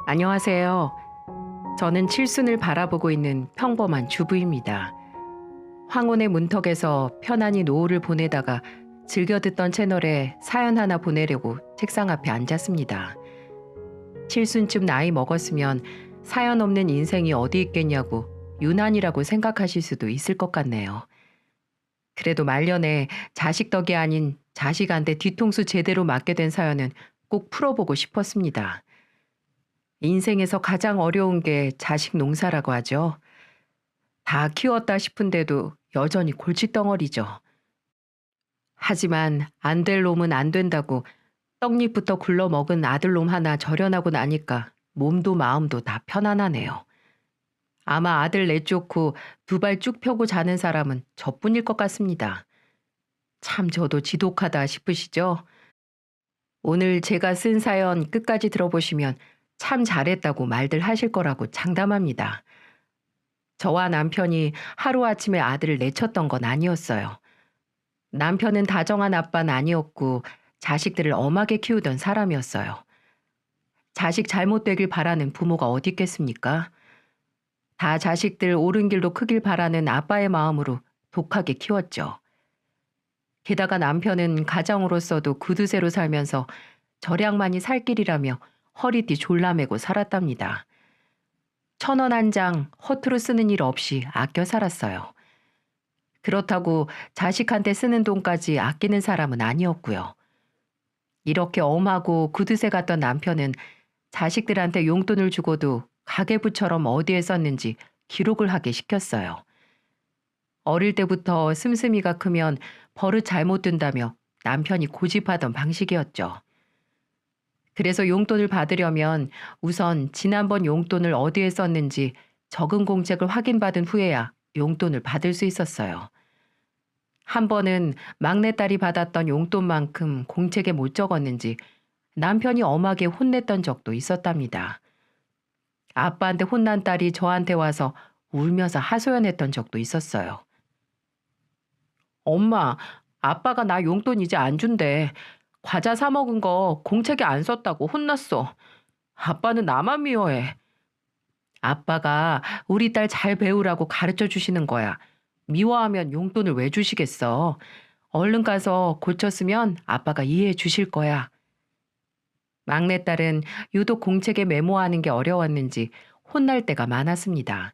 안녕하세요. 저는 칠순을 바라보고 있는 평범한 주부입니다. 황혼의 문턱에서 편안히 노을을 보내다가 즐겨 듣던 채널에 사연 하나 보내려고 책상 앞에 앉았습니다. 칠순쯤 나이 먹었으면 사연 없는 인생이 어디 있겠냐고 유난이라고 생각하실 수도 있을 것 같네요. 그래도 말년에 자식 덕이 아닌 자식한테 뒤통수 제대로 맞게 된 사연은 꼭 풀어보고 싶었습니다. 인생에서 가장 어려운 게 자식 농사라고 하죠. 다 키웠다 싶은데도 여전히 골칫덩어리죠. 하지만 안 될 놈은 안 된다고 떡잎부터 굴러먹은 아들놈 하나 절연하고 나니까 몸도 마음도 다 편안하네요. 아마 아들 내쫓고 두 발 쭉 펴고 자는 사람은 저뿐일 것 같습니다. 참 저도 지독하다 싶으시죠? 오늘 제가 쓴 사연 끝까지 들어보시면 참 잘했다고 말들 하실 거라고 장담합니다. 저와 남편이 하루아침에 아들을 내쳤던 건 아니었어요. 남편은 다정한 아빠는 아니었고 자식들을 엄하게 키우던 사람이었어요. 자식 잘못되길 바라는 부모가 어디 있겠습니까? 다 자식들 옳은 길로 크길 바라는 아빠의 마음으로 독하게 키웠죠. 게다가 남편은 가장으로서도 구두쇠로 살면서 절약만이 살 길이라며 허리띠 졸라매고 살았답니다. 1,000원 한 장 허투루 쓰는 일 없이 아껴 살았어요. 그렇다고 자식한테 쓰는 돈까지 아끼는 사람은 아니었고요. 이렇게 엄하고 구두쇠 같던 남편은 자식들한테 용돈을 주고도 가계부처럼 어디에 썼는지 기록을 하게 시켰어요. 어릴 때부터 씀씀이가 크면 버릇 잘못 든다며 남편이 고집하던 방식이었죠. 그래서 용돈을 받으려면 우선 지난번 용돈을 어디에 썼는지 적은 공책을 확인받은 후에야 용돈을 받을 수 있었어요. 한 번은 막내딸이 받았던 용돈만큼 공책에 못 적었는지 남편이 엄하게 혼냈던 적도 있었답니다. 아빠한테 혼난 딸이 저한테 와서 울면서 하소연했던 적도 있었어요. 엄마, 아빠가 나 용돈 이제 안 준대. 과자 사 먹은 거 공책에 안 썼다고 혼났어. 아빠는 나만 미워해. 아빠가 우리 딸 잘 배우라고 가르쳐 주시는 거야. 미워하면 용돈을 왜 주시겠어? 얼른 가서 고쳤으면 아빠가 이해해 주실 거야. 막내딸은 유독 공책에 메모하는 게 어려웠는지 혼날 때가 많았습니다.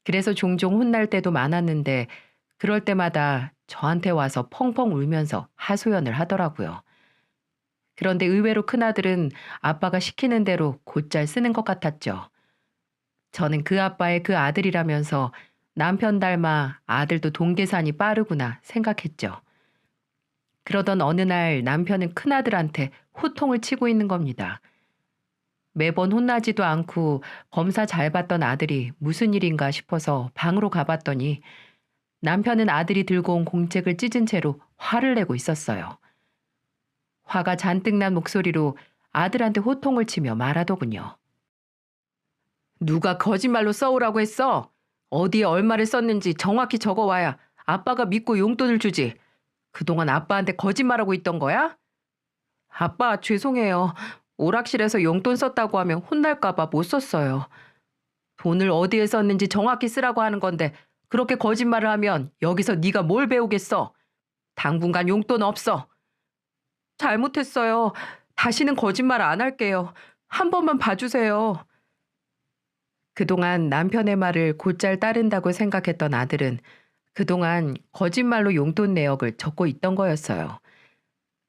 그래서 종종 혼날 때도 많았는데 그럴 때마다 저한테 와서 펑펑 울면서 하소연을 하더라고요. 그런데 의외로 큰아들은 아빠가 시키는 대로 곧잘 쓰는 것 같았죠. 저는 그 아빠의 그 아들이라면서 남편 닮아 아들도 돈 계산이 빠르구나 생각했죠. 그러던 어느 날 남편은 큰아들한테 호통을 치고 있는 겁니다. 매번 혼나지도 않고 검사 잘 받던 아들이 무슨 일인가 싶어서 방으로 가봤더니 남편은 아들이 들고 온 공책을 찢은 채로 화를 내고 있었어요. 화가 잔뜩 난 목소리로 아들한테 호통을 치며 말하더군요. 누가 거짓말로 써오라고 했어? 어디에 얼마를 썼는지 정확히 적어와야 아빠가 믿고 용돈을 주지. 그동안 아빠한테 거짓말하고 있던 거야? 아빠, 죄송해요. 오락실에서 용돈 썼다고 하면 혼날까봐 못 썼어요. 돈을 어디에 썼는지 정확히 쓰라고 하는 건데 그렇게 거짓말을 하면 여기서 네가 뭘 배우겠어? 당분간 용돈 없어. 잘못했어요. 다시는 거짓말 안 할게요. 한 번만 봐주세요. 그동안 남편의 말을 곧잘 따른다고 생각했던 아들은 그동안 거짓말로 용돈 내역을 적고 있던 거였어요.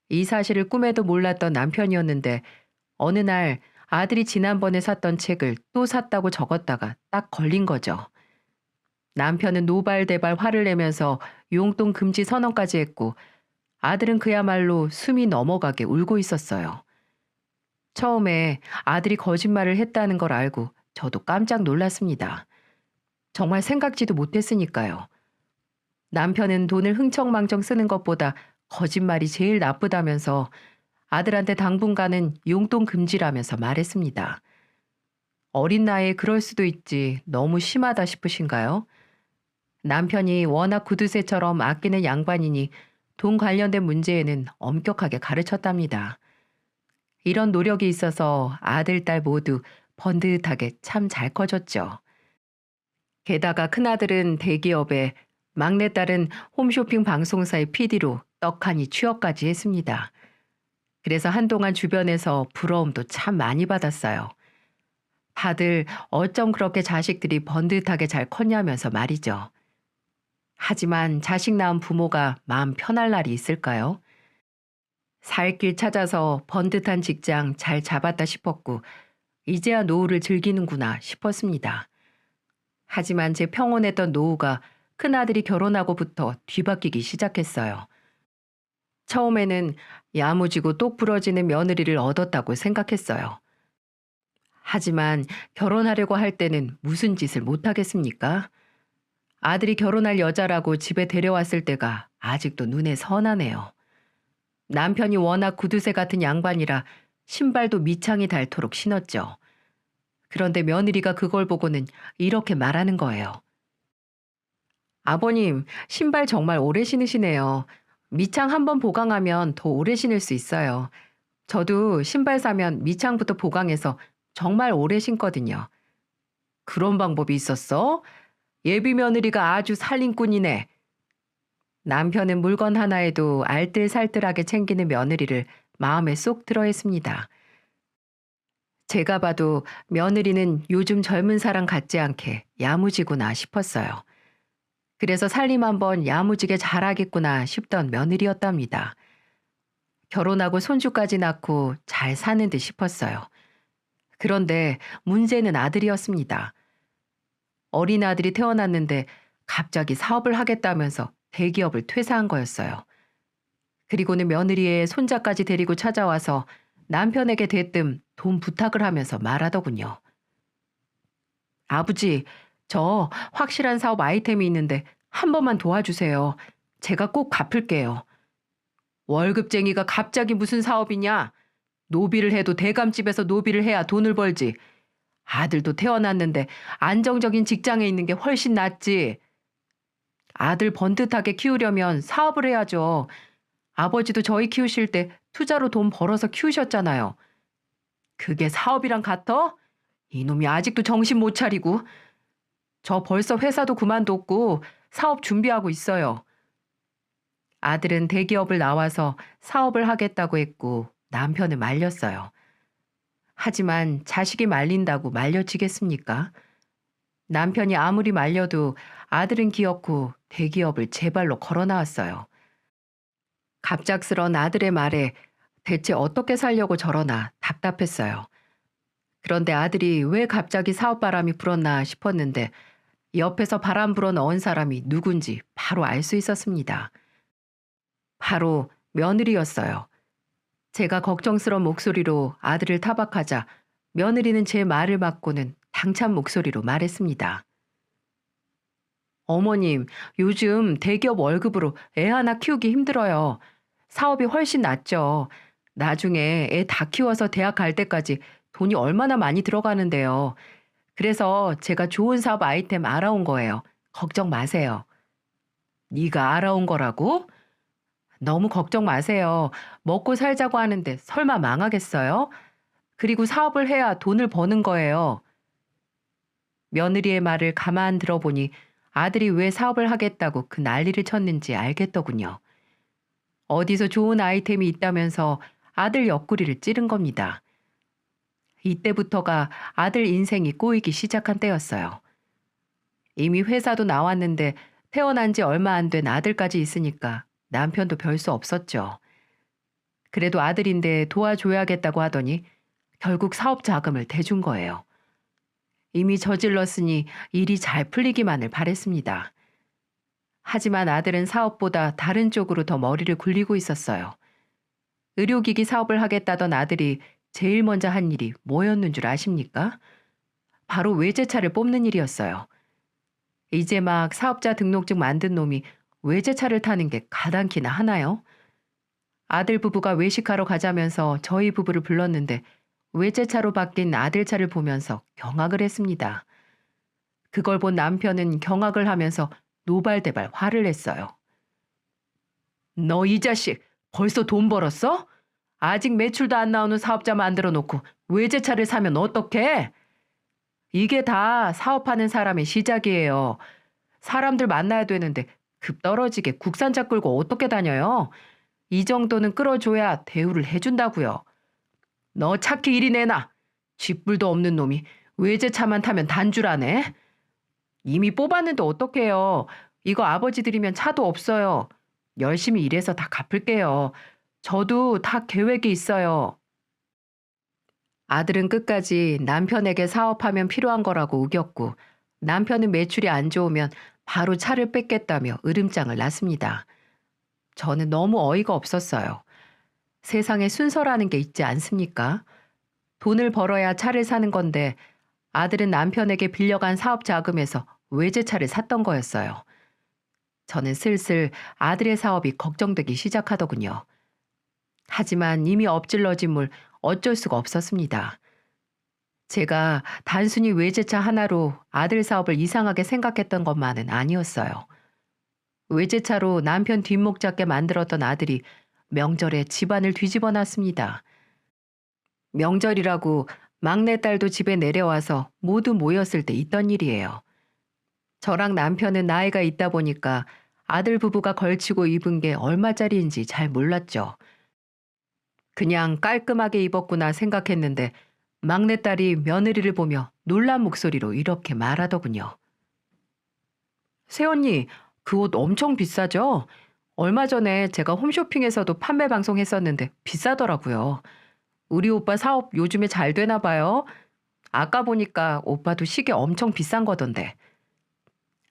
이 사실을 꿈에도 몰랐던 남편이었는데 어느 날 아들이 지난번에 샀던 책을 또 샀다고 적었다가 딱 걸린 거죠. 남편은 노발대발 화를 내면서 용돈 금지 선언까지 했고 아들은 그야말로 숨이 넘어가게 울고 있었어요. 처음에 아들이 거짓말을 했다는 걸 알고 저도 깜짝 놀랐습니다. 정말 생각지도 못했으니까요. 남편은 돈을 흥청망청 쓰는 것보다 거짓말이 제일 나쁘다면서 아들한테 당분간은 용돈 금지라면서 말했습니다. 어린 나이에 그럴 수도 있지 너무 심하다 싶으신가요? 남편이 워낙 구두쇠처럼 아끼는 양반이니 돈 관련된 문제에는 엄격하게 가르쳤답니다. 이런 노력이 있어서 아들, 딸 모두 번듯하게 참 잘 커졌죠. 게다가 큰아들은 대기업에, 막내딸은 홈쇼핑 방송사의 PD로 떡하니 취업까지 했습니다. 그래서 한동안 주변에서 부러움도 참 많이 받았어요. 다들 어쩜 그렇게 자식들이 번듯하게 잘 컸냐면서 말이죠. 하지만 자식 낳은 부모가 마음 편할 날이 있을까요? 살 길 찾아서 번듯한 직장 잘 잡았다 싶었고, 이제야 노후를 즐기는구나 싶었습니다. 하지만 제 평온했던 노후가 큰아들이 결혼하고부터 뒤바뀌기 시작했어요. 처음에는 야무지고 똑 부러지는 며느리를 얻었다고 생각했어요. 하지만 결혼하려고 할 때는 무슨 짓을 못하겠습니까? 아들이 결혼할 여자라고 집에 데려왔을 때가 아직도 눈에 선하네요. 남편이 워낙 구두쇠 같은 양반이라 신발도 밑창이 닳도록 신었죠. 그런데 며느리가 그걸 보고는 이렇게 말하는 거예요. 아버님, 신발 정말 오래 신으시네요. 밑창 한번 보강하면 더 오래 신을 수 있어요. 저도 신발 사면 밑창부터 보강해서 정말 오래 신거든요. 그런 방법이 있었어? 예비 며느리가 아주 살림꾼이네. 남편은 물건 하나에도 알뜰살뜰하게 챙기는 며느리를 마음에 쏙 들어 했습니다. 제가 봐도 며느리는 요즘 젊은 사람 같지 않게 야무지구나 싶었어요. 그래서 살림 한번 야무지게 잘하겠구나 싶던 며느리였답니다. 결혼하고 손주까지 낳고 잘 사는 듯 싶었어요. 그런데 문제는 아들이었습니다. 어린 아들이 태어났는데 갑자기 사업을 하겠다면서 대기업을 퇴사한 거였어요. 그리고는 며느리의 손자까지 데리고 찾아와서 남편에게 대뜸 돈 부탁을 하면서 말하더군요. 아버지, 저 확실한 사업 아이템이 있는데 한 번만 도와주세요. 제가 꼭 갚을게요. 월급쟁이가 갑자기 무슨 사업이냐? 노비를 해도 대감집에서 노비를 해야 돈을 벌지. 아들도 태어났는데 안정적인 직장에 있는 게 훨씬 낫지. 아들 번듯하게 키우려면 사업을 해야죠. 아버지도 저희 키우실 때 투자로 돈 벌어서 키우셨잖아요. 그게 사업이랑 같아? 이놈이 아직도 정신 못 차리고. 저 벌써 회사도 그만뒀고 사업 준비하고 있어요. 아들은 대기업을 나와서 사업을 하겠다고 했고 남편을 말렸어요. 하지만 자식이 말린다고 말려지겠습니까? 남편이 아무리 말려도 아들은 기어코 대기업을 제 발로 걸어 나왔어요. 갑작스런 아들의 말에 대체 어떻게 살려고 저러나 답답했어요. 그런데 아들이 왜 갑자기 사업바람이 불었나 싶었는데 옆에서 바람 불어 넣은 사람이 누군지 바로 알 수 있었습니다. 바로 며느리였어요. 제가 걱정스러운 목소리로 아들을 타박하자 며느리는 제 말을 막고는 당찬 목소리로 말했습니다. 어머님, 요즘 대기업 월급으로 애 하나 키우기 힘들어요. 사업이 훨씬 낫죠. 나중에 애 다 키워서 대학 갈 때까지 돈이 얼마나 많이 들어가는데요. 그래서 제가 좋은 사업 아이템 알아온 거예요. 걱정 마세요. 네가 알아온 거라고? 너무 걱정 마세요. 먹고 살자고 하는데 설마 망하겠어요? 그리고 사업을 해야 돈을 버는 거예요. 며느리의 말을 가만 들어보니 아들이 왜 사업을 하겠다고 그 난리를 쳤는지 알겠더군요. 어디서 좋은 아이템이 있다면서 아들 옆구리를 찌른 겁니다. 이때부터가 아들 인생이 꼬이기 시작한 때였어요. 이미 회사도 나왔는데 태어난 지 얼마 안 된 아들까지 있으니까 남편도 별 수 없었죠. 그래도 아들인데 도와줘야겠다고 하더니 결국 사업 자금을 대준 거예요. 이미 저질렀으니 일이 잘 풀리기만을 바랬습니다. 하지만 아들은 사업보다 다른 쪽으로 더 머리를 굴리고 있었어요. 의료기기 사업을 하겠다던 아들이 제일 먼저 한 일이 뭐였는 줄 아십니까? 바로 외제차를 뽑는 일이었어요. 이제 막 사업자 등록증 만든 놈이 외제차를 타는 게 가당키나 하나요? 아들 부부가 외식하러 가자면서 저희 부부를 불렀는데 외제차로 바뀐 아들 차를 보면서 경악을 했습니다. 그걸 본 남편은 경악을 하면서 노발대발 화를 냈어요. 너 이 자식 벌써 돈 벌었어? 아직 매출도 안 나오는 사업자 만들어 놓고 외제차를 사면 어떡해? 이게 다 사업하는 사람의 시작이에요. 사람들 만나야 되는데 급 떨어지게 국산차 끌고 어떻게 다녀요? 이 정도는 끌어줘야 대우를 해준다고요. 너 차키 이리 내놔. 쥐뿔도 없는 놈이 외제차만 타면 단줄하네. 이미 뽑았는데 어떡해요. 이거 아버지 드리면 차도 없어요. 열심히 일해서 다 갚을게요. 저도 다 계획이 있어요. 아들은 끝까지 남편에게 사업하면 필요한 거라고 우겼고 남편은 매출이 안 좋으면 바로 차를 뺏겠다며 으름장을 놨습니다. 저는 너무 어이가 없었어요. 세상에 순서라는 게 있지 않습니까? 돈을 벌어야 차를 사는 건데 아들은 남편에게 빌려간 사업 자금에서 외제차를 샀던 거였어요. 저는 슬슬 아들의 사업이 걱정되기 시작하더군요. 하지만 이미 엎질러진 물 어쩔 수가 없었습니다. 제가 단순히 외제차 하나로 아들 사업을 이상하게 생각했던 것만은 아니었어요. 외제차로 남편 뒷목 잡게 만들었던 아들이 명절에 집안을 뒤집어 놨습니다. 명절이라고 막내딸도 집에 내려와서 모두 모였을 때 있던 일이에요. 저랑 남편은 나이가 있다 보니까 아들 부부가 걸치고 입은 게 얼마짜리인지 잘 몰랐죠. 그냥 깔끔하게 입었구나 생각했는데 막내딸이 며느리를 보며 놀란 목소리로 이렇게 말하더군요. 새언니, 그 옷 엄청 비싸죠? 얼마 전에 제가 홈쇼핑에서도 판매 방송했었는데 비싸더라고요. 우리 오빠 사업 요즘에 잘 되나 봐요. 아까 보니까 오빠도 시계 엄청 비싼 거던데.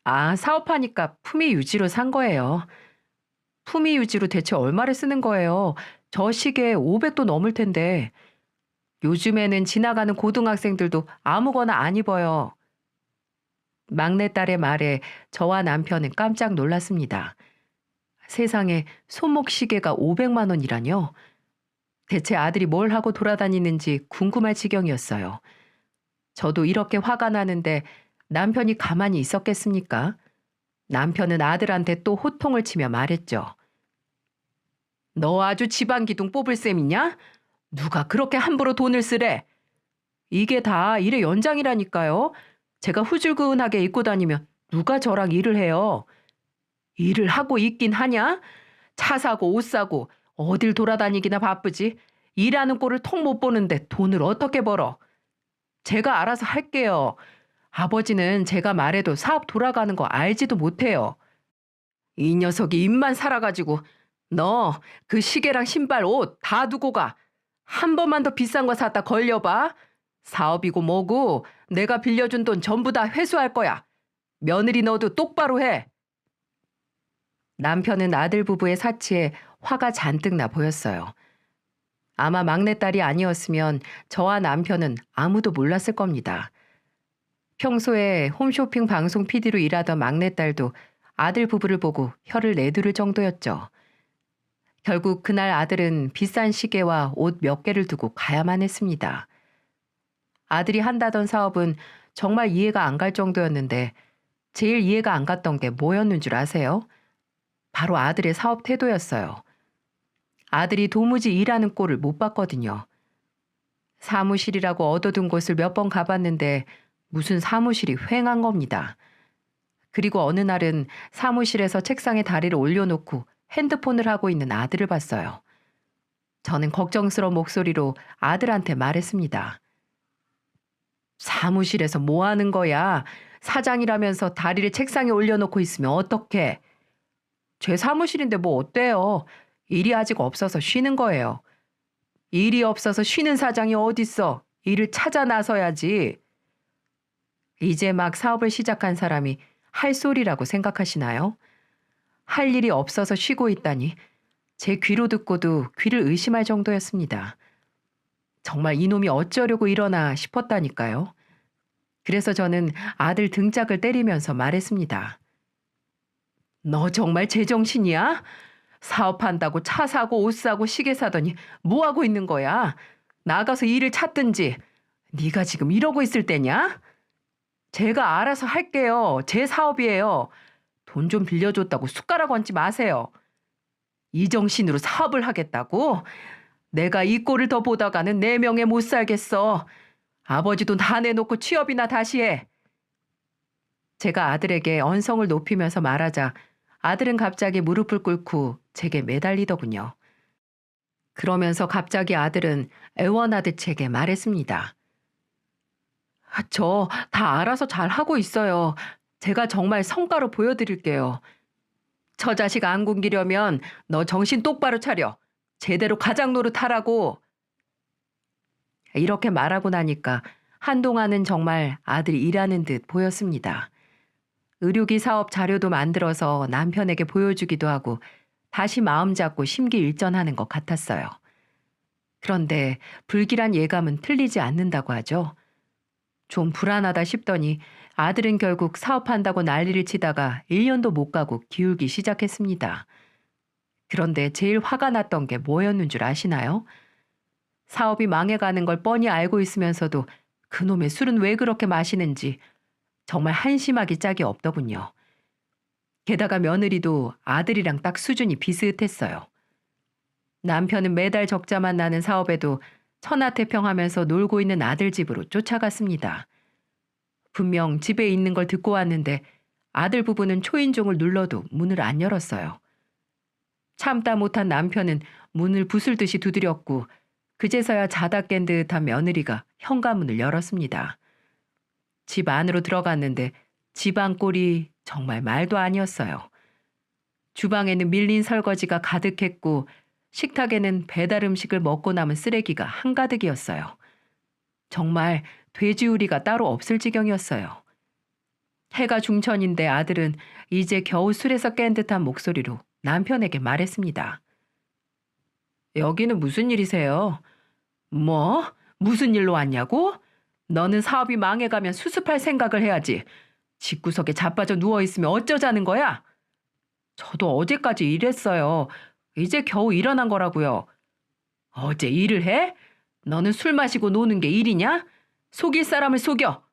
아, 사업하니까 품위 유지로 산 거예요. 품위 유지로 대체 얼마를 쓰는 거예요? 저 시계 500도 넘을 텐데. 요즘에는 지나가는 고등학생들도 아무거나 안 입어요. 막내딸의 말에 저와 남편은 깜짝 놀랐습니다. 세상에 손목 시계가 500만 원이라뇨? 대체 아들이 뭘 하고 돌아다니는지 궁금할 지경이었어요. 저도 이렇게 화가 나는데 남편이 가만히 있었겠습니까? 남편은 아들한테 또 호통을 치며 말했죠. 너 아주 집안 기둥 뽑을 셈이냐? 누가 그렇게 함부로 돈을 쓰래? 이게 다 일의 연장이라니까요. 제가 후줄근하게 입고 다니면 누가 저랑 일을 해요? 일을 하고 있긴 하냐? 차 사고 옷 사고 어딜 돌아다니기나 바쁘지. 일하는 꼴을 통 못 보는데 돈을 어떻게 벌어? 제가 알아서 할게요. 아버지는 제가 말해도 사업 돌아가는 거 알지도 못해요. 이 녀석이 입만 살아가지고 너 그 시계랑 신발 옷 다 두고 가. 한 번만 더 비싼 거 샀다 걸려봐. 사업이고 뭐고 내가 빌려준 돈 전부 다 회수할 거야. 며느리 너도 똑바로 해. 남편은 아들 부부의 사치에 화가 잔뜩 나 보였어요. 아마 막내딸이 아니었으면 저와 남편은 아무도 몰랐을 겁니다. 평소에 홈쇼핑 방송 PD로 일하던 막내딸도 아들 부부를 보고 혀를 내두를 정도였죠. 결국 그날 아들은 비싼 시계와 옷 몇 개를 두고 가야만 했습니다. 아들이 한다던 사업은 정말 이해가 안 갈 정도였는데 제일 이해가 안 갔던 게 뭐였는 줄 아세요? 바로 아들의 사업 태도였어요. 아들이 도무지 일하는 꼴을 못 봤거든요. 사무실이라고 얻어둔 곳을 몇 번 가봤는데 무슨 사무실이 휑한 겁니다. 그리고 어느 날은 사무실에서 책상에 다리를 올려놓고 핸드폰을 하고 있는 아들을 봤어요. 저는 걱정스러운 목소리로 아들한테 말했습니다. 사무실에서 뭐 하는 거야? 사장이라면서 다리를 책상에 올려놓고 있으면 어떡해? 제 사무실인데 뭐 어때요? 일이 아직 없어서 쉬는 거예요. 일이 없어서 쉬는 사장이 어딨어? 일을 찾아 나서야지. 이제 막 사업을 시작한 사람이 할 소리라고 생각하시나요? 할 일이 없어서 쉬고 있다니 제 귀로 듣고도 귀를 의심할 정도였습니다. 정말 이놈이 어쩌려고 이러나 싶었다니까요. 그래서 저는 아들 등짝을 때리면서 말했습니다. 너 정말 제정신이야? 사업한다고 차 사고 옷 사고 시계 사더니 뭐 하고 있는 거야? 나가서 일을 찾든지. 네가 지금 이러고 있을 때냐? 제가 알아서 할게요. 제 사업이에요. 돈 좀 빌려줬다고 숟가락 얹지 마세요. 이 정신으로 사업을 하겠다고? 내가 이 꼴을 더 보다가는 내 명예 못 살겠어. 아버지 돈 다 내놓고 취업이나 다시 해. 제가 아들에게 언성을 높이면서 말하자 아들은 갑자기 무릎을 꿇고 제게 매달리더군요. 그러면서 갑자기 아들은 애원하듯 제게 말했습니다. 저 다 알아서 잘하고 있어요. 제가 정말 성과로 보여드릴게요. 저 자식 안 굶기려면 너 정신 똑바로 차려. 제대로 가장 노릇하라고. 이렇게 말하고 나니까 한동안은 정말 아들이 일하는 듯 보였습니다. 의료기 사업 자료도 만들어서 남편에게 보여주기도 하고 다시 마음 잡고 심기일전하는 것 같았어요. 그런데 불길한 예감은 틀리지 않는다고 하죠. 좀 불안하다 싶더니 아들은 결국 사업한다고 난리를 치다가 1년도 못 가고 기울기 시작했습니다. 그런데 제일 화가 났던 게 뭐였는 줄 아시나요? 사업이 망해가는 걸 뻔히 알고 있으면서도 그놈의 술은 왜 그렇게 마시는지 정말 한심하기 짝이 없더군요. 게다가 며느리도 아들이랑 딱 수준이 비슷했어요. 남편은 매달 적자만 나는 사업에도 천하태평하면서 놀고 있는 아들 집으로 쫓아갔습니다. 분명 집에 있는 걸 듣고 왔는데 아들 부부는 초인종을 눌러도 문을 안 열었어요. 참다 못한 남편은 문을 부술듯이 두드렸고 그제서야 자다 깬 듯한 며느리가 현관문을 열었습니다. 집 안으로 들어갔는데 집안 꼴이 정말 말도 아니었어요. 주방에는 밀린 설거지가 가득했고 식탁에는 배달 음식을 먹고 남은 쓰레기가 한가득이었어요. 정말 돼지우리가 따로 없을 지경이었어요. 해가 중천인데 아들은 이제 겨우 술에서 깬 듯한 목소리로 남편에게 말했습니다. 여기는 무슨 일이세요? 뭐? 무슨 일로 왔냐고? 너는 사업이 망해가면 수습할 생각을 해야지. 집구석에 자빠져 누워있으면 어쩌자는 거야? 저도 어제까지 일했어요. 이제 겨우 일어난 거라고요. 어제 일을 해? 너는 술 마시고 노는 게 일이냐? 속일 사람을 속여.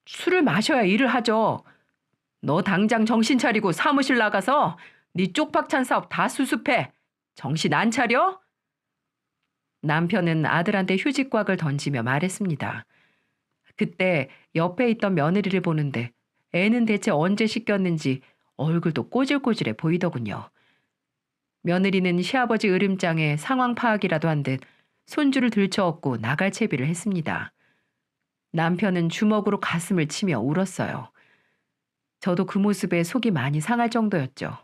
술을 마셔야 일을 하죠. 너 당장 정신 차리고 사무실 나가서 네 쪽박찬 사업 다 수습해. 정신 안 차려? 남편은 아들한테 휴지곽을 던지며 말했습니다. 그때 옆에 있던 며느리를 보는데 애는 대체 언제 씻겼는지 얼굴도 꼬질꼬질해 보이더군요. 며느리는 시아버지 으름장에 상황 파악이라도 한 듯 손주를 들쳐업고 나갈 채비를 했습니다. 남편은 주먹으로 가슴을 치며 울었어요. 저도 그 모습에 속이 많이 상할 정도였죠.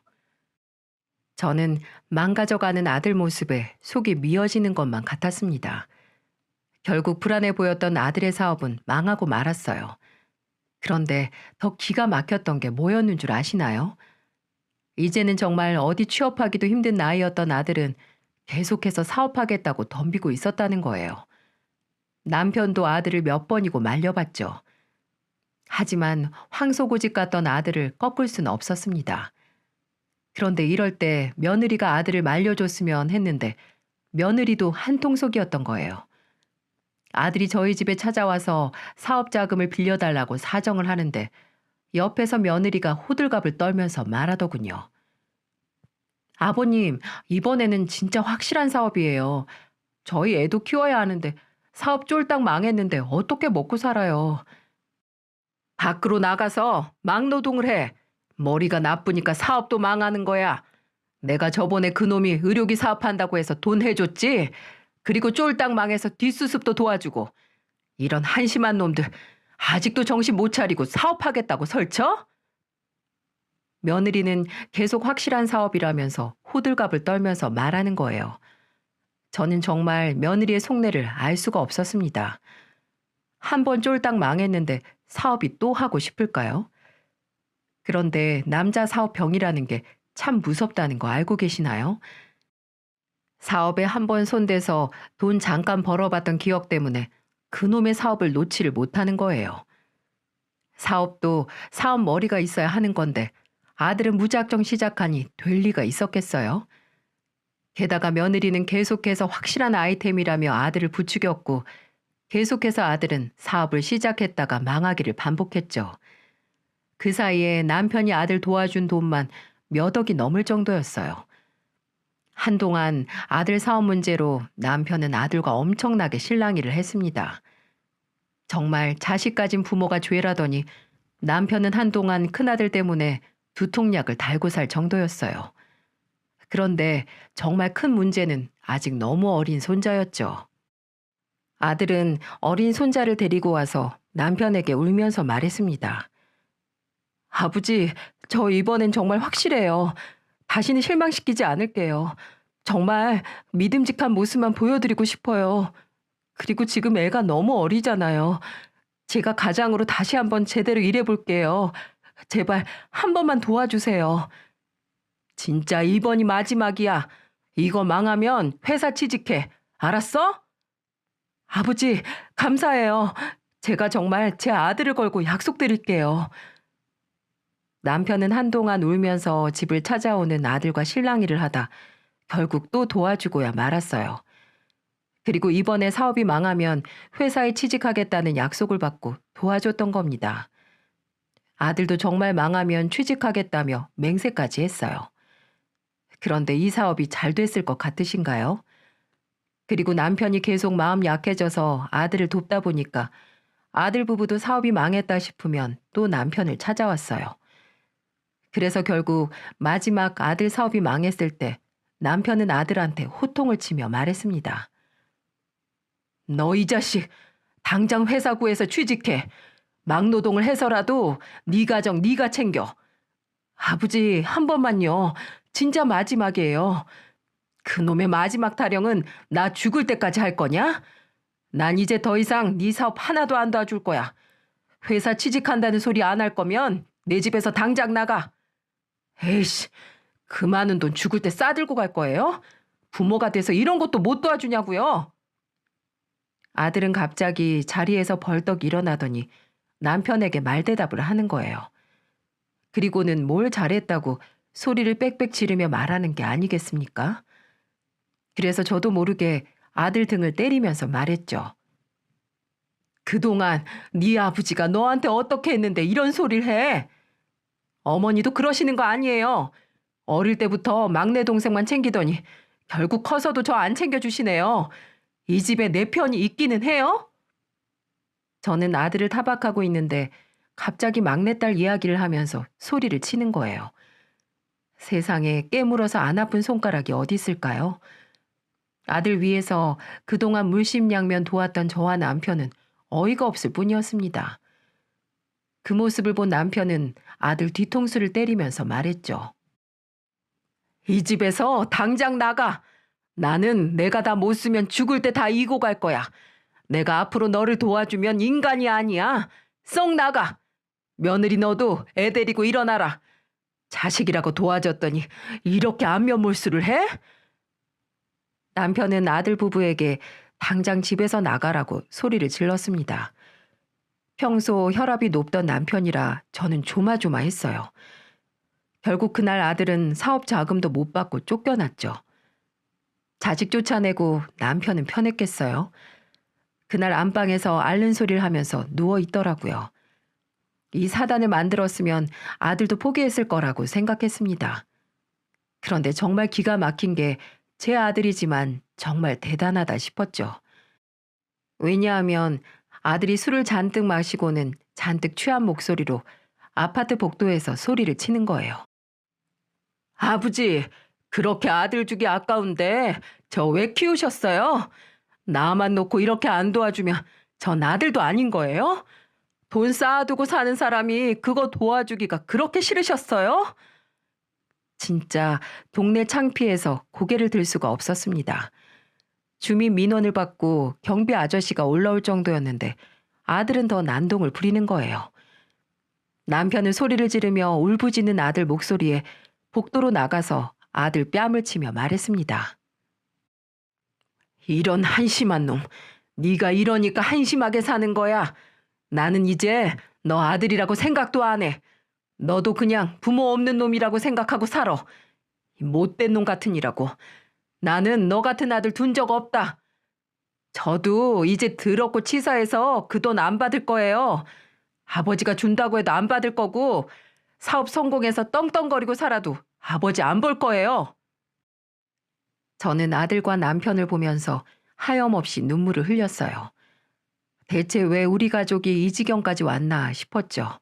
저는 망가져가는 아들 모습에 속이 미어지는 것만 같았습니다. 결국 불안해 보였던 아들의 사업은 망하고 말았어요. 그런데 더 기가 막혔던 게 뭐였는 줄 아시나요? 이제는 정말 어디 취업하기도 힘든 나이였던 아들은 계속해서 사업하겠다고 덤비고 있었다는 거예요. 남편도 아들을 몇 번이고 말려봤죠. 하지만 황소고집 같던 아들을 꺾을 수는 없었습니다. 그런데 이럴 때 며느리가 아들을 말려줬으면 했는데 며느리도 한통속이었던 거예요. 아들이 저희 집에 찾아와서 사업 자금을 빌려달라고 사정을 하는데 옆에서 며느리가 호들갑을 떨면서 말하더군요. 아버님, 이번에는 진짜 확실한 사업이에요. 저희 애도 키워야 하는데 사업 쫄딱 망했는데 어떻게 먹고 살아요. 밖으로 나가서 막노동을 해. 머리가 나쁘니까 사업도 망하는 거야. 내가 저번에 그놈이 의료기 사업한다고 해서 돈 해줬지. 그리고 쫄딱 망해서 뒷수습도 도와주고. 이런 한심한 놈들 아직도 정신 못 차리고 사업하겠다고 설쳐? 며느리는 계속 확실한 사업이라면서 호들갑을 떨면서 말하는 거예요. 저는 정말 며느리의 속내를 알 수가 없었습니다. 한 번 쫄딱 망했는데 사업이 또 하고 싶을까요? 그런데 남자 사업병이라는 게 참 무섭다는 거 알고 계시나요? 사업에 한 번 손대서 돈 잠깐 벌어봤던 기억 때문에 그놈의 사업을 놓지를 못하는 거예요. 사업도 사업 머리가 있어야 하는 건데 아들은 무작정 시작하니 될 리가 있었겠어요? 게다가 며느리는 계속해서 확실한 아이템이라며 아들을 부추겼고 계속해서 아들은 사업을 시작했다가 망하기를 반복했죠. 그 사이에 남편이 아들 도와준 돈만 몇 억이 넘을 정도였어요. 한동안 아들 사업 문제로 남편은 아들과 엄청나게 실랑이를 했습니다. 정말 자식 가진 부모가 죄라더니 남편은 한동안 큰아들 때문에 두통약을 달고 살 정도였어요. 그런데 정말 큰 문제는 아직 너무 어린 손자였죠. 아들은 어린 손자를 데리고 와서 남편에게 울면서 말했습니다. 아버지, 저 이번엔 정말 확실해요. 다시는 실망시키지 않을게요. 정말 믿음직한 모습만 보여드리고 싶어요. 그리고 지금 애가 너무 어리잖아요. 제가 가장으로 다시 한번 제대로 일해볼게요. 제발 한 번만 도와주세요. 진짜 이번이 마지막이야. 이거 망하면 회사 취직해. 알았어? 아버지, 감사해요. 제가 정말 제 아들을 걸고 약속드릴게요. 남편은 한동안 울면서 집을 찾아오는 아들과 실랑이를 하다 결국 또 도와주고야 말았어요. 그리고 이번에 사업이 망하면 회사에 취직하겠다는 약속을 받고 도와줬던 겁니다. 아들도 정말 망하면 취직하겠다며 맹세까지 했어요. 그런데 이 사업이 잘 됐을 것 같으신가요? 그리고 남편이 계속 마음 약해져서 아들을 돕다 보니까 아들 부부도 사업이 망했다 싶으면 또 남편을 찾아왔어요. 그래서 결국 마지막 아들 사업이 망했을 때 남편은 아들한테 호통을 치며 말했습니다. 너 이 자식, 당장 회사 구해서 취직해. 막노동을 해서라도 네 가정 네가 챙겨. 아버지, 한 번만요. 진짜 마지막이에요. 그놈의 마지막 타령은 나 죽을 때까지 할 거냐? 난 이제 더 이상 네 사업 하나도 안 도와줄 거야. 회사 취직한다는 소리 안 할 거면 내 집에서 당장 나가. 에이씨, 그 많은 돈 죽을 때 싸들고 갈 거예요? 부모가 돼서 이런 것도 못 도와주냐고요? 아들은 갑자기 자리에서 벌떡 일어나더니 남편에게 말대답을 하는 거예요. 그리고는 뭘 잘했다고 소리를 빽빽 지르며 말하는 게 아니겠습니까? 그래서 저도 모르게 아들 등을 때리면서 말했죠. 그동안 네 아버지가 너한테 어떻게 했는데 이런 소리를 해? 어머니도 그러시는 거 아니에요. 어릴 때부터 막내 동생만 챙기더니 결국 커서도 저 안 챙겨주시네요. 이 집에 내 편이 있기는 해요? 저는 아들을 타박하고 있는데 갑자기 막내딸 이야기를 하면서 소리를 치는 거예요. 세상에 깨물어서 안 아픈 손가락이 어디 있을까요? 아들 위해서 그동안 물심양면 도왔던 저와 남편은 어이가 없을 뿐이었습니다. 그 모습을 본 남편은 아들 뒤통수를 때리면서 말했죠. 이 집에서 당장 나가. 나는 내가 다 못 쓰면 죽을 때 다 이고 갈 거야. 내가 앞으로 너를 도와주면 인간이 아니야. 썩 나가. 며느리 너도 애 데리고 일어나라. 자식이라고 도와줬더니 이렇게 안면 몰수를 해? 남편은 아들 부부에게 당장 집에서 나가라고 소리를 질렀습니다. 평소 혈압이 높던 남편이라 저는 조마조마했어요. 결국 그날 아들은 사업 자금도 못 받고 쫓겨났죠. 자식 쫓아내고 남편은 편했겠어요. 그날 안방에서 앓는 소리를 하면서 누워 있더라고요. 이 사단을 만들었으면 아들도 포기했을 거라고 생각했습니다. 그런데 정말 기가 막힌 게 제 아들이지만 정말 대단하다 싶었죠. 왜냐하면 아들이 술을 잔뜩 마시고는 잔뜩 취한 목소리로 아파트 복도에서 소리를 치는 거예요. 아버지, 그렇게 아들 주기 아까운데 저 왜 키우셨어요? 나만 놓고 이렇게 안 도와주면 전 아들도 아닌 거예요? 돈 쌓아두고 사는 사람이 그거 도와주기가 그렇게 싫으셨어요? 진짜 동네 창피해서 고개를 들 수가 없었습니다. 주민 민원을 받고 경비 아저씨가 올라올 정도였는데 아들은 더 난동을 부리는 거예요. 남편은 소리를 지르며 울부짖는 아들 목소리에 복도로 나가서 아들 뺨을 치며 말했습니다. 이런 한심한 놈, 네가 이러니까 한심하게 사는 거야. 나는 이제 너 아들이라고 생각도 안 해. 너도 그냥 부모 없는 놈이라고 생각하고 살아. 이 못된 놈 같으니라고. 나는 너 같은 아들 둔 적 없다. 저도 이제 더럽고 치사해서 그 돈 안 받을 거예요. 아버지가 준다고 해도 안 받을 거고 사업 성공해서 떵떵거리고 살아도 아버지 안 볼 거예요. 저는 아들과 남편을 보면서 하염없이 눈물을 흘렸어요. 대체 왜 우리 가족이 이 지경까지 왔나 싶었죠.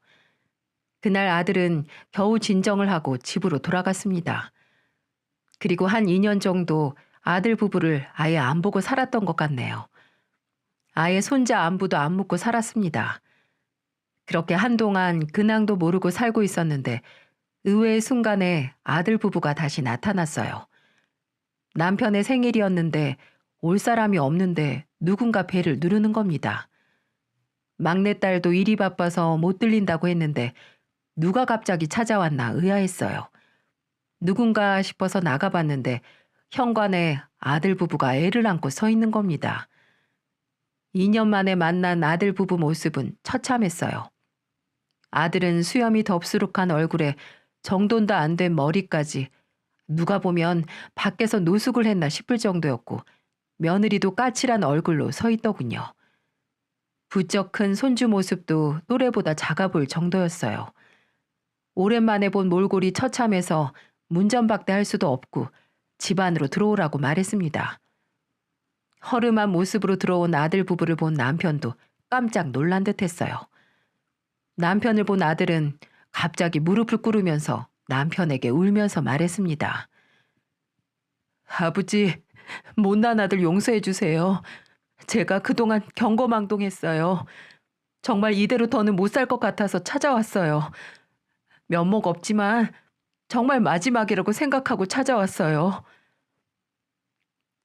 그날 아들은 겨우 진정을 하고 집으로 돌아갔습니다. 그리고 한 2년 정도 아들 부부를 아예 안 보고 살았던 것 같네요. 아예 손자 안부도 안 묻고 살았습니다. 그렇게 한동안 근황도 모르고 살고 있었는데 의외의 순간에 아들 부부가 다시 나타났어요. 남편의 생일이었는데 올 사람이 없는데 누군가 배를 누르는 겁니다. 막내딸도 일이 바빠서 못 들린다고 했는데 누가 갑자기 찾아왔나 의아했어요. 누군가 싶어서 나가봤는데 현관에 아들 부부가 애를 안고 서 있는 겁니다. 2년 만에 만난 아들 부부 모습은 처참했어요. 아들은 수염이 덥수룩한 얼굴에 정돈도 안 된 머리까지 누가 보면 밖에서 노숙을 했나 싶을 정도였고 며느리도 까칠한 얼굴로 서 있더군요. 부쩍 큰 손주 모습도 또래보다 작아 보일 정도였어요. 오랜만에 본 몰골이 처참해서 문전박대할 수도 없고 집 안으로 들어오라고 말했습니다. 허름한 모습으로 들어온 아들 부부를 본 남편도 깜짝 놀란 듯했어요. 남편을 본 아들은 갑자기 무릎을 꿇으면서 남편에게 울면서 말했습니다. 아버지, 못난 아들 용서해 주세요. 제가 그동안 경거망동했어요. 정말 이대로 더는 못 살 것 같아서 찾아왔어요. 면목 없지만 정말 마지막이라고 생각하고 찾아왔어요.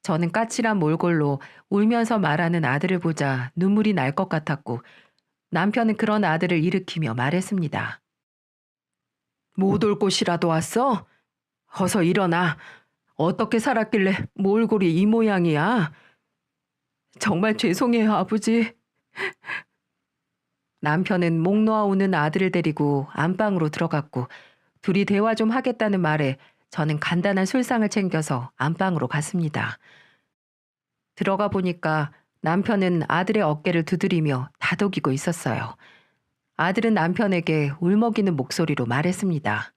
저는 까칠한 몰골로 울면서 말하는 아들을 보자 눈물이 날 것 같았고 남편은 그런 아들을 일으키며 말했습니다. 못 올 곳이라도 왔어? 어서 일어나. 어떻게 살았길래 몰골이 이 모양이야? 정말 죄송해요, 아버지. 남편은 목 놓아 우는 아들을 데리고 안방으로 들어갔고 둘이 대화 좀 하겠다는 말에 저는 간단한 술상을 챙겨서 안방으로 갔습니다. 들어가 보니까 남편은 아들의 어깨를 두드리며 다독이고 있었어요. 아들은 남편에게 울먹이는 목소리로 말했습니다.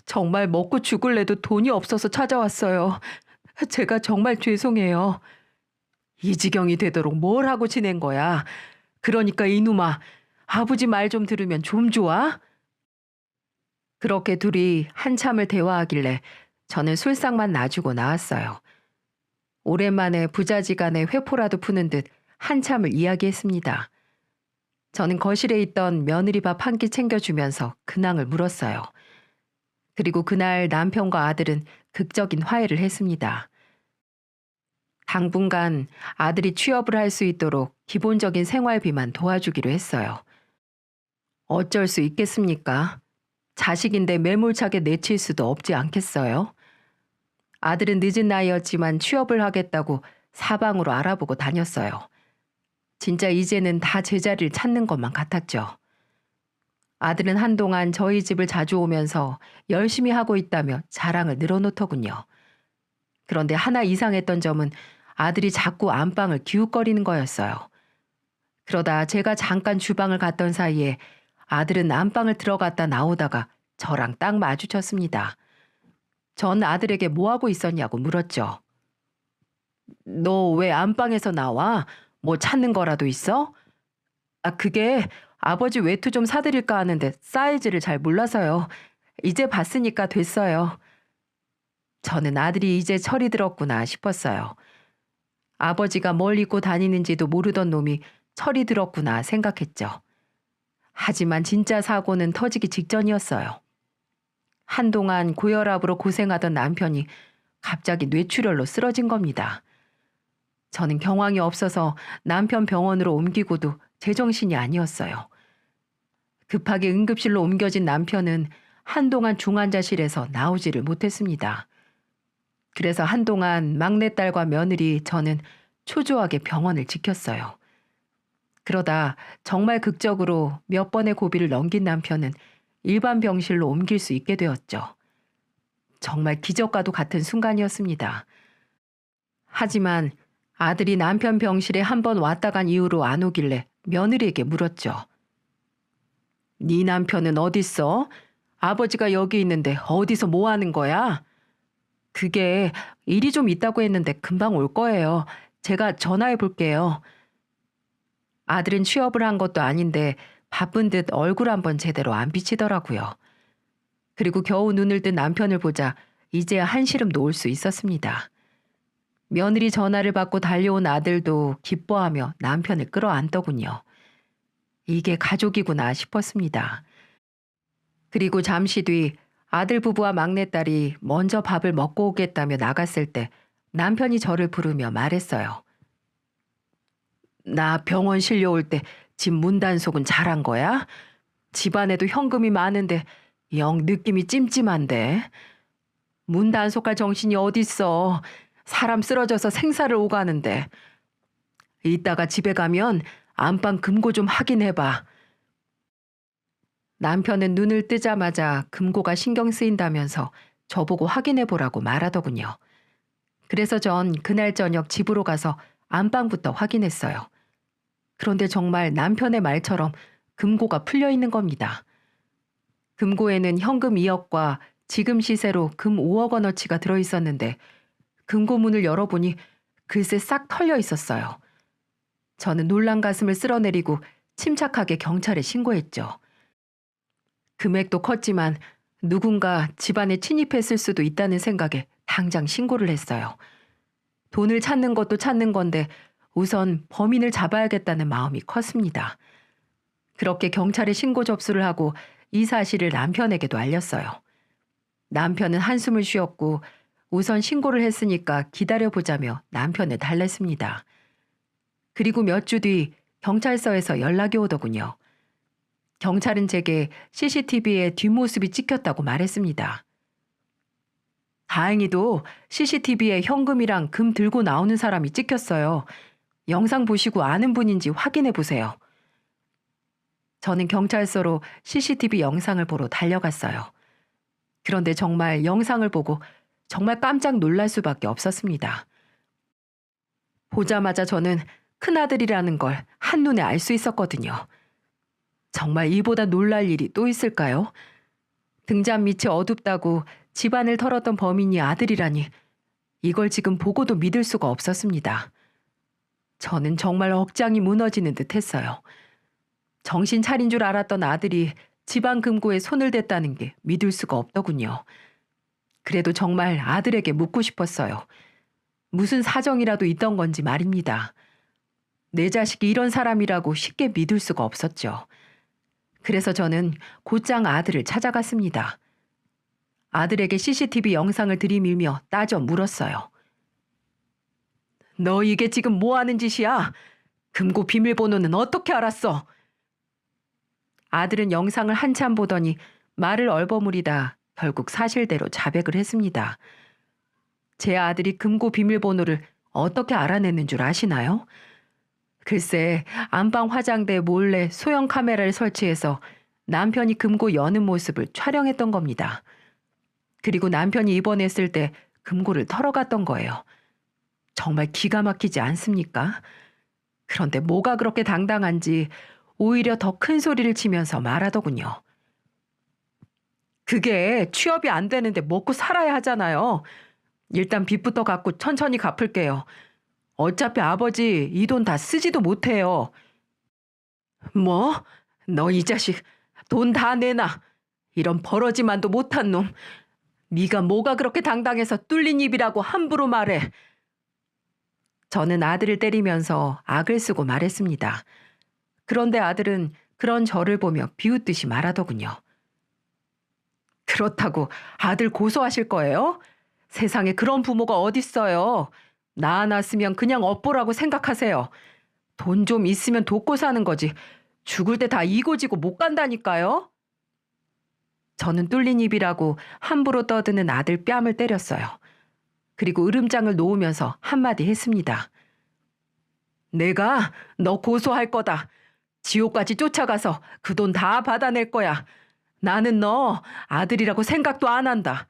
정말 먹고 죽을래도 돈이 없어서 찾아왔어요. 제가 정말 죄송해요. 이 지경이 되도록 뭘 하고 지낸 거야. 그러니까 이놈아, 아버지 말 좀 들으면 좀 좋아? 그렇게 둘이 한참을 대화하길래 저는 술상만 놔주고 나왔어요. 오랜만에 부자지간에 회포라도 푸는 듯 한참을 이야기했습니다. 저는 거실에 있던 며느리 밥 한 끼 챙겨주면서 근황을 물었어요. 그리고 그날 남편과 아들은 극적인 화해를 했습니다. 당분간 아들이 취업을 할 수 있도록 기본적인 생활비만 도와주기로 했어요. 어쩔 수 있겠습니까? 자식인데 매몰차게 내칠 수도 없지 않겠어요? 아들은 늦은 나이였지만 취업을 하겠다고 사방으로 알아보고 다녔어요. 진짜 이제는 다 제자리를 찾는 것만 같았죠. 아들은 한동안 저희 집을 자주 오면서 열심히 하고 있다며 자랑을 늘어놓더군요. 그런데 하나 이상했던 점은 아들이 자꾸 안방을 기웃거리는 거였어요. 그러다 제가 잠깐 주방을 갔던 사이에 아들은 안방을 들어갔다 나오다가 저랑 딱 마주쳤습니다. 전 아들에게 뭐하고 있었냐고 물었죠. 너 왜 안방에서 나와? 뭐 찾는 거라도 있어? 그게 아버지 외투 좀 사드릴까 하는데 사이즈를 잘 몰라서요. 이제 봤으니까 됐어요. 저는 아들이 이제 철이 들었구나 싶었어요. 아버지가 뭘 입고 다니는지도 모르던 놈이 철이 들었구나 생각했죠. 하지만 진짜 사고는 터지기 직전이었어요. 한동안 고혈압으로 고생하던 남편이 갑자기 뇌출혈로 쓰러진 겁니다. 저는 경황이 없어서 남편 병원으로 옮기고도 제정신이 아니었어요. 급하게 응급실로 옮겨진 남편은 한동안 중환자실에서 나오지를 못했습니다. 그래서 한동안 막내딸과 며느리 저는 초조하게 병원을 지켰어요. 그러다 정말 극적으로 몇 번의 고비를 넘긴 남편은 일반 병실로 옮길 수 있게 되었죠. 정말 기적과도 같은 순간이었습니다. 하지만 아들이 남편 병실에 한 번 왔다 간 이후로 안 오길래 며느리에게 물었죠. 네 남편은 어딨어? 아버지가 여기 있는데 어디서 뭐 하는 거야? 그게 일이 좀 있다고 했는데 금방 올 거예요. 제가 전화해 볼게요. 아들은 취업을 한 것도 아닌데 바쁜 듯 얼굴 한번 제대로 안 비치더라고요. 그리고 겨우 눈을 뜬 남편을 보자 이제야 한시름 놓을 수 있었습니다. 며느리 전화를 받고 달려온 아들도 기뻐하며 남편을 끌어안더군요. 이게 가족이구나 싶었습니다. 그리고 잠시 뒤 아들 부부와 막내딸이 먼저 밥을 먹고 오겠다며 나갔을 때 남편이 저를 부르며 말했어요. 나 병원 실려올 때 집 문단속은 잘한 거야? 집안에도 현금이 많은데 영 느낌이 찜찜한데. 문단속할 정신이 어딨어. 사람 쓰러져서 생사를 오가는데. 이따가 집에 가면 안방 금고 좀 확인해봐. 남편은 눈을 뜨자마자 금고가 신경 쓰인다면서 저보고 확인해보라고 말하더군요. 그래서 전 그날 저녁 집으로 가서 안방부터 확인했어요. 그런데 정말 남편의 말처럼 금고가 풀려 있는 겁니다. 금고에는 현금 2억과 지금 시세로 금 5억 원어치가 들어있었는데 금고문을 열어보니 글쎄 싹 털려 있었어요. 저는 놀란 가슴을 쓸어내리고 침착하게 경찰에 신고했죠. 금액도 컸지만 누군가 집안에 침입했을 수도 있다는 생각에 당장 신고를 했어요. 돈을 찾는 것도 찾는 건데 우선 범인을 잡아야겠다는 마음이 컸습니다. 그렇게 경찰에 신고 접수를 하고 이 사실을 남편에게도 알렸어요. 남편은 한숨을 쉬었고 우선 신고를 했으니까 기다려보자며 남편을 달랬습니다. 그리고 몇 주 뒤 경찰서에서 연락이 오더군요. 경찰은 제게 CCTV에 뒷모습이 찍혔다고 말했습니다. 다행히도 CCTV에 현금이랑 금 들고 나오는 사람이 찍혔어요. 영상 보시고 아는 분인지 확인해 보세요. 저는 경찰서로 CCTV 영상을 보러 달려갔어요. 그런데 정말 영상을 보고 정말 깜짝 놀랄 수밖에 없었습니다. 보자마자 저는 큰아들이라는 걸 한눈에 알 수 있었거든요. 정말 이보다 놀랄 일이 또 있을까요? 등잔 밑이 어둡다고 집안을 털었던 범인이 아들이라니 이걸 지금 보고도 믿을 수가 없었습니다. 저는 정말 억장이 무너지는 듯 했어요. 정신 차린 줄 알았던 아들이 집안 금고에 손을 댔다는 게 믿을 수가 없더군요. 그래도 정말 아들에게 묻고 싶었어요. 무슨 사정이라도 있던 건지 말입니다. 내 자식이 이런 사람이라고 쉽게 믿을 수가 없었죠. 그래서 저는 곧장 아들을 찾아갔습니다. 아들에게 CCTV 영상을 들이밀며 따져 물었어요. 너 이게 지금 뭐 하는 짓이야? 금고 비밀번호는 어떻게 알았어? 아들은 영상을 한참 보더니 말을 얼버무리다 결국 사실대로 자백을 했습니다. 제 아들이 금고 비밀번호를 어떻게 알아내는 줄 아시나요? 글쎄, 안방 화장대에 몰래 소형 카메라를 설치해서 남편이 금고 여는 모습을 촬영했던 겁니다. 그리고 남편이 입원했을 때 금고를 털어갔던 거예요. 정말 기가 막히지 않습니까? 그런데 뭐가 그렇게 당당한지 오히려 더 큰 소리를 치면서 말하더군요. 그게 취업이 안 되는데 먹고 살아야 하잖아요. 일단 빚부터 갚고 천천히 갚을게요. 어차피 아버지 이 돈 다 쓰지도 못해요. 뭐? 너 이 자식 돈 다 내놔. 이런 버러지만도 못한 놈. 네가 뭐가 그렇게 당당해서 뚫린 입이라고 함부로 말해. 저는 아들을 때리면서 악을 쓰고 말했습니다. 그런데 아들은 그런 저를 보며 비웃듯이 말하더군요. 그렇다고 아들 고소하실 거예요? 세상에 그런 부모가 어딨어요. 낳아놨으면 그냥 업보라고 생각하세요. 돈 좀 있으면 돕고 사는 거지. 죽을 때 다 이고지고 못 간다니까요. 저는 뚫린 입이라고 함부로 떠드는 아들 뺨을 때렸어요. 그리고 으름장을 놓으면서 한마디 했습니다. 내가 너 고소할 거다. 지옥까지 쫓아가서 그 돈 다 받아낼 거야. 나는 너 아들이라고 생각도 안 한다.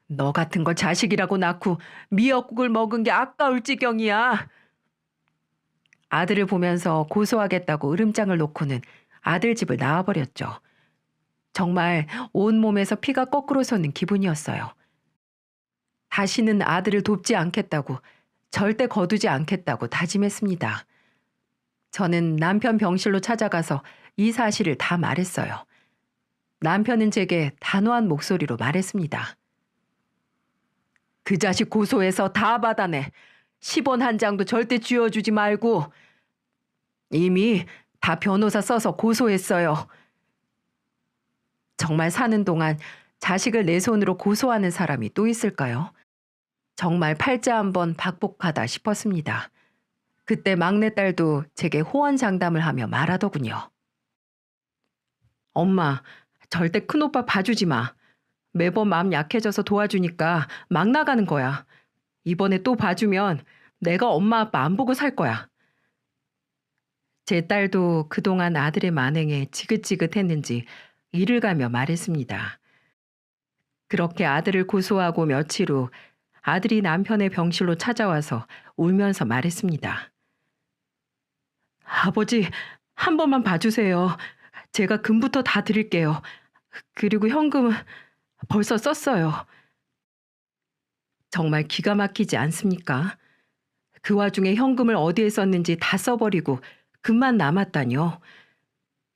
너 같은 걸 자식이라고 낳고 미역국을 먹은 게 아까울 지경이야. 아들을 보면서 고소하겠다고 으름장을 놓고는 아들 집을 나와버렸죠. 정말 온몸에서 피가 거꾸로 솟는 기분이었어요. 다시는 아들을 돕지 않겠다고, 절대 거두지 않겠다고 다짐했습니다. 저는 남편 병실로 찾아가서 이 사실을 다 말했어요. 남편은 제게 단호한 목소리로 말했습니다. 그 자식 고소해서 다 받아내. 10원 한 장도 절대 쥐어주지 말고. 이미 다 변호사 써서 고소했어요. 정말 사는 동안 자식을 내 손으로 고소하는 사람이 또 있을까요? 정말 팔자 한번 박복하다 싶었습니다. 그때 막내딸도 제게 호언장담을 하며 말하더군요. 엄마, 절대 큰오빠 봐주지 마. 매번 마음 약해져서 도와주니까 막 나가는 거야. 이번에 또 봐주면 내가 엄마 아빠 안 보고 살 거야. 제 딸도 그동안 아들의 만행에 지긋지긋했는지 이를 가며 말했습니다. 그렇게 아들을 고소하고 며칠 후 아들이 남편의 병실로 찾아와서 울면서 말했습니다. 아버지, 한 번만 봐주세요. 제가 금부터 다 드릴게요. 그리고 현금은 벌써 썼어요. 정말 기가 막히지 않습니까? 그 와중에 현금을 어디에 썼는지 다 써버리고 금만 남았다뇨.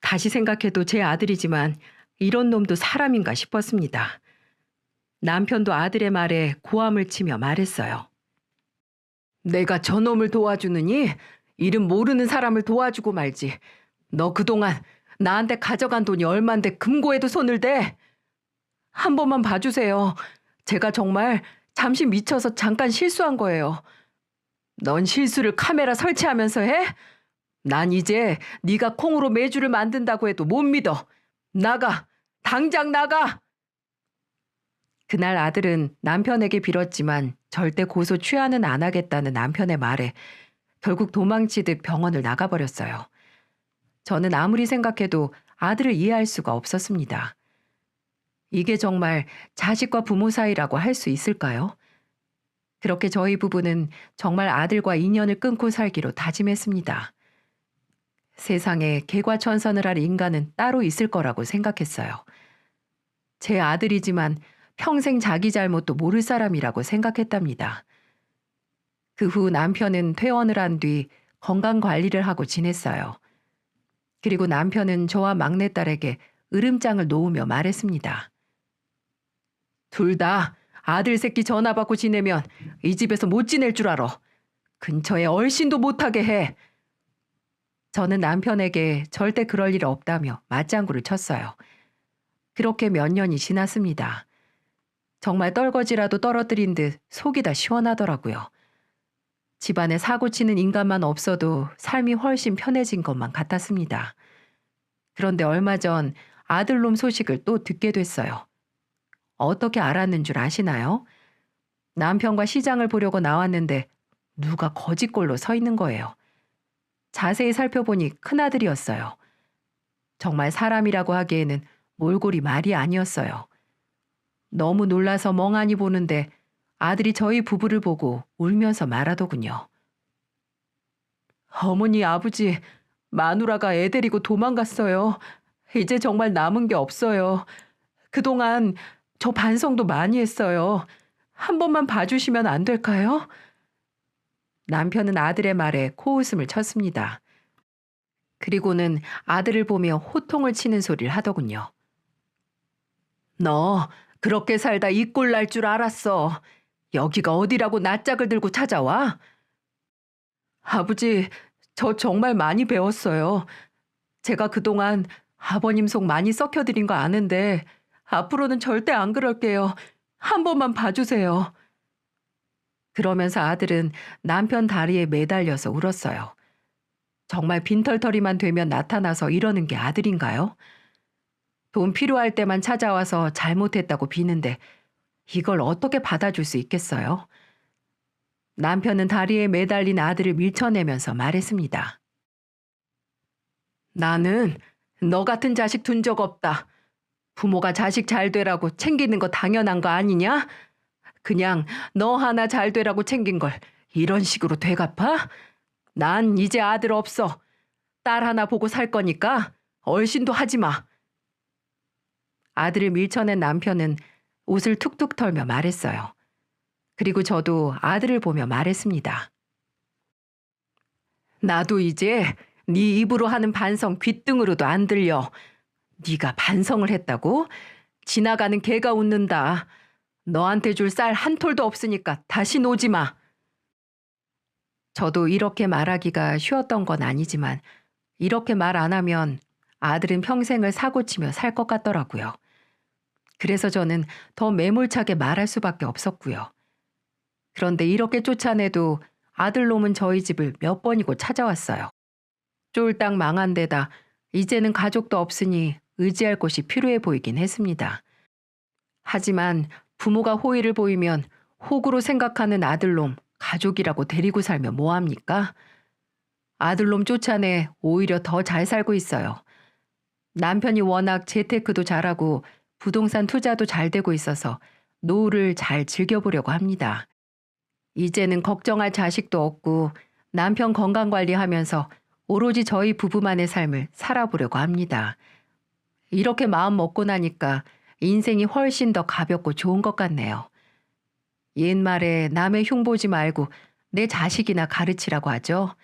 다시 생각해도 제 아들이지만 이런 놈도 사람인가 싶었습니다. 남편도 아들의 말에 고함을 치며 말했어요. 내가 저놈을 도와주느니 이름 모르는 사람을 도와주고 말지. 너 그동안 나한테 가져간 돈이 얼만데 금고에도 손을 대. 한 번만 봐주세요. 제가 정말 잠시 미쳐서 잠깐 실수한 거예요. 넌 실수를 카메라 설치하면서 해? 난 이제 네가 콩으로 매주를 만든다고 해도 못 믿어. 나가! 당장 나가! 그날 아들은 남편에게 빌었지만 절대 고소 취하는 안 하겠다는 남편의 말에 결국 도망치듯 병원을 나가버렸어요. 저는 아무리 생각해도 아들을 이해할 수가 없었습니다. 이게 정말 자식과 부모 사이라고 할 수 있을까요? 그렇게 저희 부부는 정말 아들과 인연을 끊고 살기로 다짐했습니다. 세상에 개과천선을 할 인간은 따로 있을 거라고 생각했어요. 제 아들이지만 평생 자기 잘못도 모를 사람이라고 생각했답니다. 그 후 남편은 퇴원을 한 뒤 건강관리를 하고 지냈어요. 그리고 남편은 저와 막내딸에게 으름장을 놓으며 말했습니다. 둘 다 아들 새끼 전화 받고 지내면 이 집에서 못 지낼 줄 알아. 근처에 얼씬도 못하게 해. 저는 남편에게 절대 그럴 일 없다며 맞장구를 쳤어요. 그렇게 몇 년이 지났습니다. 정말 떨거지라도 떨어뜨린 듯 속이 다 시원하더라고요. 집안에 사고치는 인간만 없어도 삶이 훨씬 편해진 것만 같았습니다. 그런데 얼마 전 아들놈 소식을 또 듣게 됐어요. 어떻게 알았는 줄 아시나요? 남편과 시장을 보려고 나왔는데 누가 거짓골로 서 있는 거예요. 자세히 살펴보니 큰아들이었어요. 정말 사람이라고 하기에는 몰골이 말이 아니었어요. 너무 놀라서 멍하니 보는데 아들이 저희 부부를 보고 울면서 말하더군요. 어머니, 아버지, 마누라가 애 데리고 도망갔어요. 이제 정말 남은 게 없어요. 그동안 저 반성도 많이 했어요. 한 번만 봐주시면 안 될까요? 남편은 아들의 말에 코웃음을 쳤습니다. 그리고는 아들을 보며 호통을 치는 소리를 하더군요. 너 그렇게 살다 이 꼴 날 줄 알았어. 여기가 어디라고 낯짝을 들고 찾아와? 아버지, 저 정말 많이 배웠어요. 제가 그동안 아버님 속 많이 썩혀드린 거 아는데 앞으로는 절대 안 그럴게요. 한 번만 봐주세요. 그러면서 아들은 남편 다리에 매달려서 울었어요. 정말 빈털터리만 되면 나타나서 이러는 게 아들인가요? 돈 필요할 때만 찾아와서 잘못했다고 비는데 이걸 어떻게 받아줄 수 있겠어요? 남편은 다리에 매달린 아들을 밀쳐내면서 말했습니다. 나는 너 같은 자식 둔 적 없다. 부모가 자식 잘 되라고 챙기는 거 당연한 거 아니냐? 그냥 너 하나 잘 되라고 챙긴 걸 이런 식으로 되갚아? 난 이제 아들 없어. 딸 하나 보고 살 거니까 얼씬도 하지 마. 아들을 밀쳐낸 남편은 옷을 툭툭 털며 말했어요. 그리고 저도 아들을 보며 말했습니다. 나도 이제 네 입으로 하는 반성 귓등으로도 안 들려. 네가 반성을 했다고? 지나가는 개가 웃는다. 너한테 줄 쌀 한 톨도 없으니까 다시 오지 마. 저도 이렇게 말하기가 쉬웠던 건 아니지만 이렇게 말 안 하면 아들은 평생을 사고치며 살 것 같더라고요. 그래서 저는 더 매몰차게 말할 수밖에 없었고요. 그런데 이렇게 쫓아내도 아들놈은 저희 집을 몇 번이고 찾아왔어요. 쫄딱 망한 데다 이제는 가족도 없으니 의지할 곳이 필요해 보이긴 했습니다. 하지만 부모가 호의를 보이면 호구로 생각하는 아들놈, 가족이라고 데리고 살면 뭐합니까? 아들놈 쫓아내 오히려 더 잘 살고 있어요. 남편이 워낙 재테크도 잘하고 부동산 투자도 잘 되고 있어서 노후를 잘 즐겨보려고 합니다. 이제는 걱정할 자식도 없고 남편 건강관리하면서 오로지 저희 부부만의 삶을 살아보려고 합니다. 이렇게 마음 먹고 나니까 인생이 훨씬 더 가볍고 좋은 것 같네요. 옛말에 남의 흉 보지 말고 내 자식이나 가르치라고 하죠.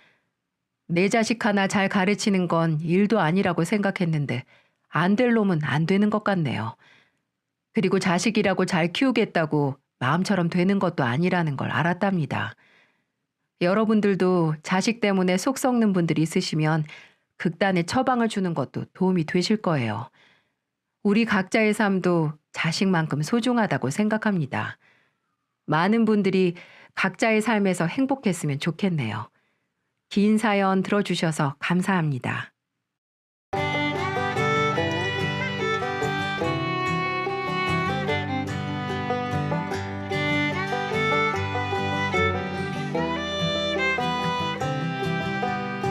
내 자식 하나 잘 가르치는 건 일도 아니라고 생각했는데 안 될 놈은 안 되는 것 같네요. 그리고 자식이라고 잘 키우겠다고 마음처럼 되는 것도 아니라는 걸 알았답니다. 여러분들도 자식 때문에 속 썩는 분들이 있으시면 극단의 처방을 주는 것도 도움이 되실 거예요. 우리 각자의 삶도 자식만큼 소중하다고 생각합니다. 많은 분들이 각자의 삶에서 행복했으면 좋겠네요. 긴 사연 들어주셔서 감사합니다.